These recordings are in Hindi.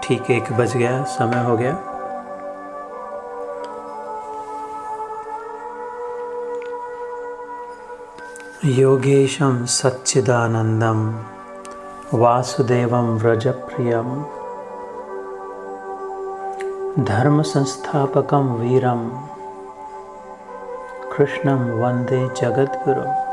ठीक 1 बज गया, समय हो गया। योगेशं सच्चिदानंदं वासुदेवं व्रजप्रियं धर्म संस्थापकं वीरं कृष्णं वंदे जगद्गुरुम्।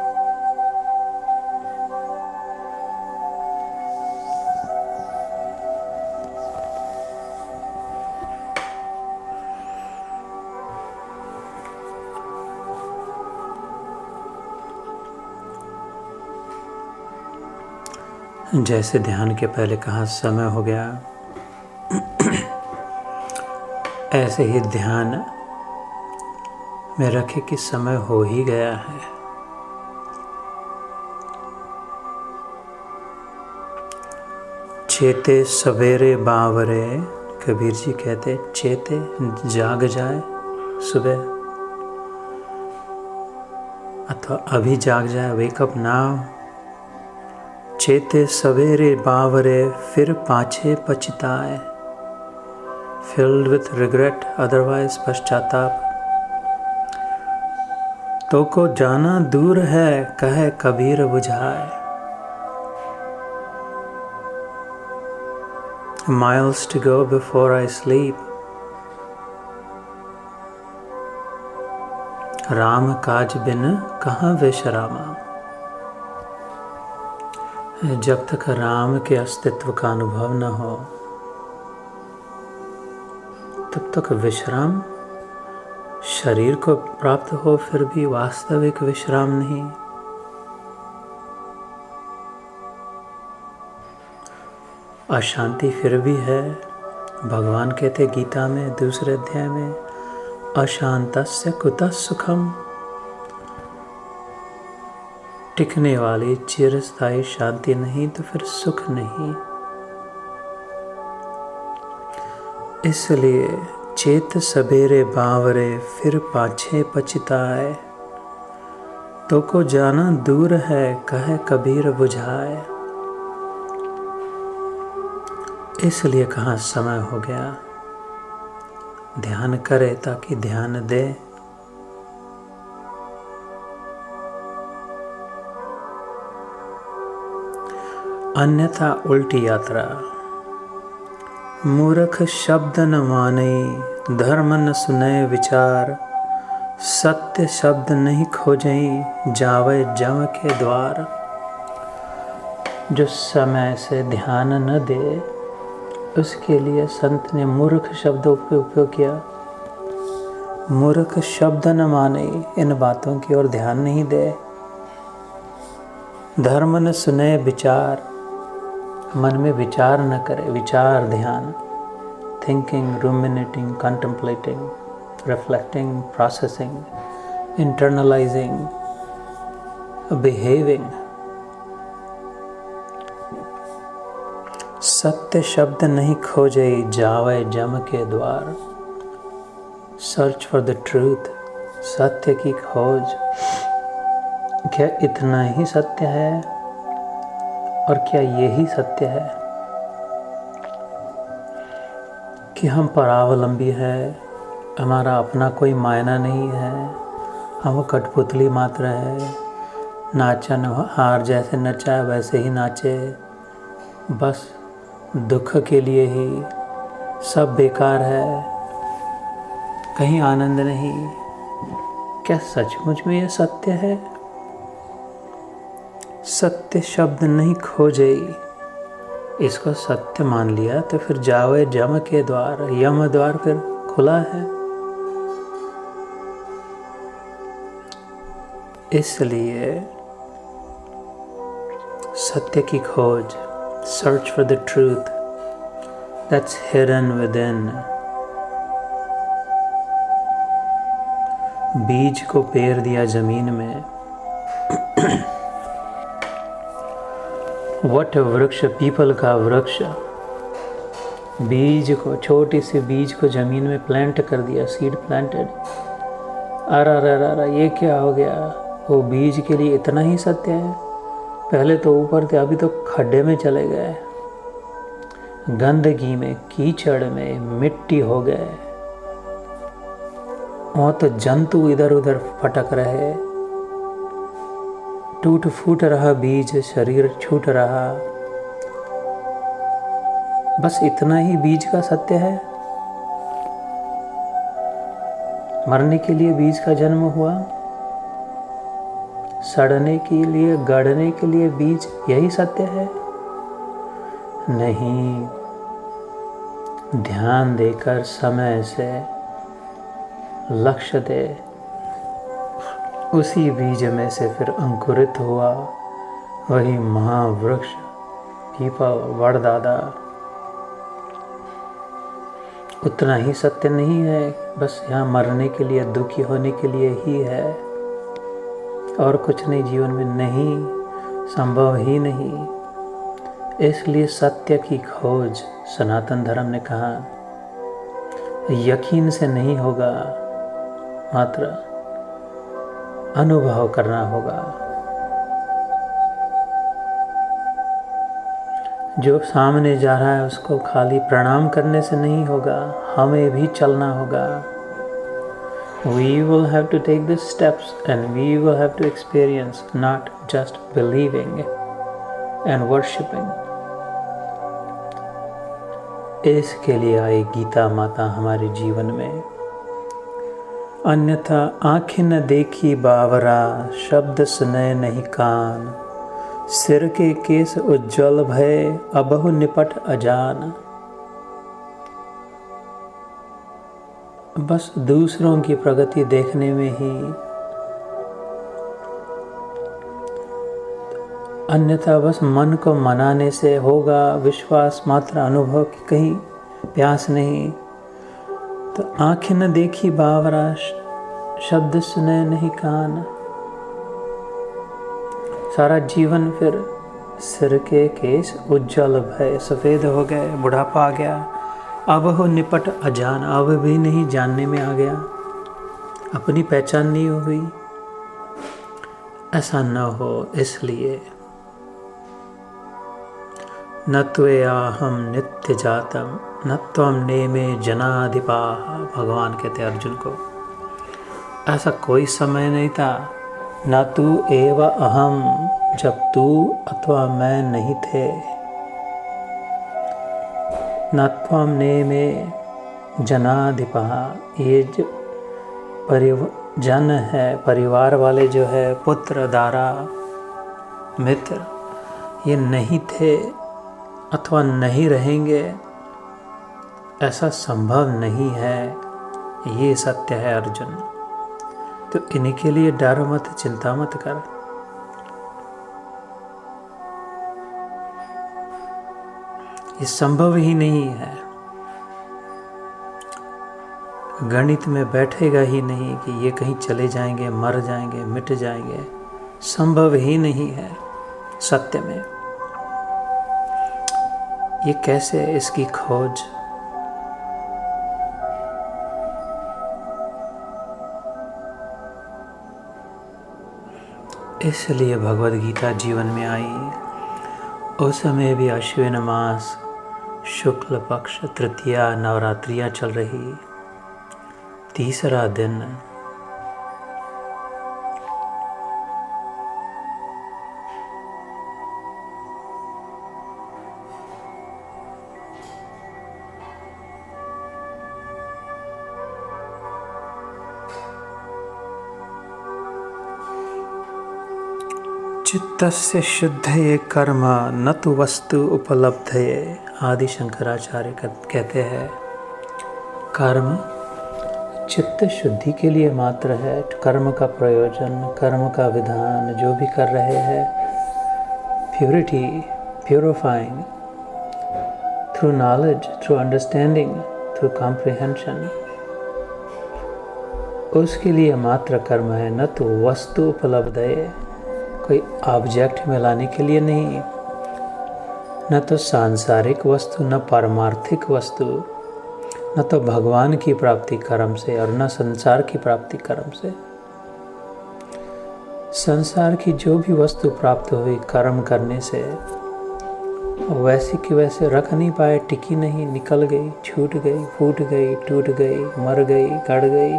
जैसे ध्यान के पहले कहा समय हो गया, ऐसे ही ध्यान में रखे कि समय हो ही गया है। चेते सवेरे बावरे, कबीर जी कहते चेते जाग जाए सुबह, अथवा अभी जाग जाए, वेकअप नाउ। चेते सवेरे बावरे फिर पाछे पछताए, फिल्ड विथ रिग्रेट अदरवाइज पश्चाताप। तो को जाना दूर है कहे कबीर बुझाए, miles to go before I sleep। Ram काज बिन कहाँ विश्रामा, जब तक राम के अस्तित्व का अनुभव न हो तब तक विश्राम शरीर को प्राप्त हो, फिर भी वास्तविक विश्राम नहीं। अशांति फिर भी है। भगवान कहते गीता में 2 अध्याय में, अशांतस्य कुतः सुखम। टिकने वाली चिरस्थायी शांति नहीं तो फिर सुख नहीं। इसलिए चेत सबेरे बावरे फिर पाछे पछताए, तो को जाना दूर है कहे कबीर बुझाए। इसलिए कहाँ समय हो गया, ध्यान करे ताकि ध्यान दे। अन्यथा उल्टी यात्रा। मूर्ख शब्द न माने, धर्म न सुने विचार, सत्य शब्द नहीं खोजें, जावे जम के द्वार। जो समय से ध्यान न दे उसके लिए संत ने मूर्ख शब्दों पर उपयोग किया। मूर्ख शब्द न माने, इन बातों की ओर ध्यान नहीं दे। धर्म न सुने विचार, मन में विचार न करे, विचार ध्यान, thinking, ruminating, contemplating, reflecting, processing, internalising, behaving. सत्य शब्द नहीं खोजे, जावे जम के द्वार। सर्च फॉर द ट्रूथ, सत्य की खोज। क्या इतना ही सत्य है और क्या यही सत्य है कि हम परावलंबी है, हमारा अपना कोई मायना नहीं है, हम कठपुतली मात्र है, नाचन हार जैसे नचा वैसे ही नाचे, बस दुख के लिए ही, सब बेकार है, कहीं आनंद नहीं। क्या सचमुच में यह सत्य है? सत्य शब्द नहीं खोजे, इसको सत्य मान लिया तो फिर जावे जम के द्वार, यम द्वार फिर खुला है। इसलिए सत्य की खोज, search for the truth that's hidden within. बीज को पेर दिया जमीन में, वट वृक्ष, पीपल का वृक्ष, बीज को, छोटी सी बीज को जमीन में प्लांट कर दिया, सीड प्लांटेड। अरे ये क्या हो गया? वो बीज के लिए इतना ही सत्य है? पहले तो ऊपर थे, अभी तो खड्डे में चले गए। गंदगी में, कीचड़ में, मिट्टी हो गए। वहाँ तो जंतु इधर उधर फटक रहे, टूट फूट रहा बीज, शरीर छूट रहा। बस इतना ही बीज का सत्य है। मरने के लिए बीज का जन्म हुआ, सड़ने के लिए, गड़ने के लिए बीज, यही सत्य है? नहीं। ध्यान देकर समय से लक्ष्य दे, उसी बीज में से फिर अंकुरित हुआ वही महावृक्ष, पीपल, वड़दादा। उतना ही सत्य नहीं है, बस यहाँ मरने के लिए, दुखी होने के लिए ही है, और कुछ नहीं जीवन में, नहीं, संभव ही नहीं। इसलिए सत्य की खोज, सनातन धर्म ने कहा, यकीन से नहीं होगा, मात्र अनुभव करना होगा। जो सामने जा रहा है उसको खाली प्रणाम करने से नहीं होगा, हमें भी चलना होगा। We will have to take the steps and we will have to experience, not just believing and worshipping. इसके लिए आई गीता माता हमारे जीवन में। अन्यथा आँखें न देखी बावरा, शब्द सुने नहीं कान, सिर के केस उज्ज्वल भय, अबहु निपट अजान। बस दूसरों की प्रगति देखने में ही, अन्यथा बस मन को मनाने से होगा विश्वास मात्र, अनुभव की कहीं प्यास नहीं। तो आँखें न देखी बावरा, शब्द सुने नहीं कान। सारा जीवन फिर सिर के केस उज्ज्वल भय, सफ़ेद हो गए, बुढ़ापा आ गया, अब हो निपट अजान, अब भी नहीं जानने में आ गया, अपनी पहचान नहीं हुई। ऐसा न हो, इसलिए न त्वयाहम नित्य जातम न त्वम नेमे जनाधिपाः। भगवान कहते अर्जुन को, ऐसा कोई समय नहीं था, न तू एव अहम, जब तू अथवा मैं नहीं थे, न त्वम नेमे जनाधिपाः। ये जो परिजन है, परिवार वाले जो है, पुत्र, दारा, मित्र, ये नहीं थे अथवा नहीं रहेंगे, ऐसा संभव नहीं है। ये सत्य है अर्जुन। तो इन्हीं के लिए डर मत, चिंता मत कर। ये संभव ही नहीं है, गणित में बैठेगा ही नहीं कि ये कहीं चले जाएंगे, मर जाएंगे, मिट जाएंगे, संभव ही नहीं है सत्य में। ये कैसे, इसकी खोज इसलिए भगवद गीता जीवन में आई। उस समय भी अश्विन मास शुक्ल पक्ष तृतीया नवरात्रियां चल रही, तीसरा दिन। चित्तस्य शुद्धये कर्म न तु वस्तु उपलब्धये। आदि शंकराचार्य कहते हैं कर्म चित्त शुद्धि के लिए मात्र है। कर्म का प्रयोजन, कर्म का विधान जो भी कर रहे हैं, purity, purifying through knowledge, through understanding, through comprehension, उसके लिए मात्र कर्म है। न तो वस्तु उपलब्ध है, कोई ऑब्जेक्ट में लाने के लिए नहीं, न तो सांसारिक वस्तु, न पारमार्थिक वस्तु, न तो भगवान की प्राप्ति कर्म से और न संसार की प्राप्ति कर्म से। संसार की जो भी वस्तु प्राप्त हुई कर्म करने से, वैसी की वैसे रख नहीं पाए, टिकी नहीं, निकल गई, छूट गई, फूट गई, टूट गई, मर गई, गड़ गई।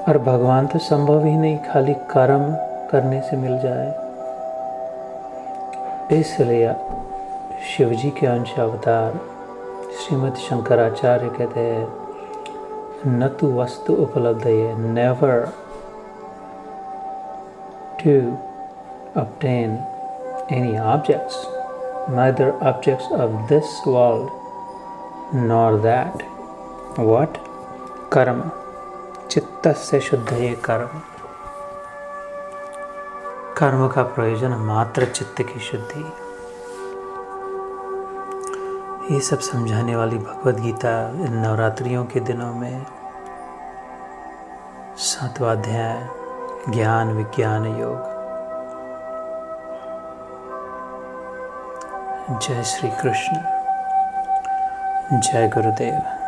और भगवान तो संभव ही नहीं, खाली कर्म करने से मिल जाए। इसलिए शिवजी के अंश अवतार श्रीमद शंकराचार्य कहते हैं, न तो वस्तु उपलब्ध है, never to obtain any objects, neither objects of this world nor that. What? कर्म। चित्त से शुद्ध ये कर्म। कर्म का प्रयोजन मात्र चित्त की शुद्धि। ये सब समझाने वाली भगवद गीता इन नवरात्रियों के दिनों में 7वां अध्याय ज्ञान विज्ञान योग। जय श्री कृष्ण, जय गुरुदेव।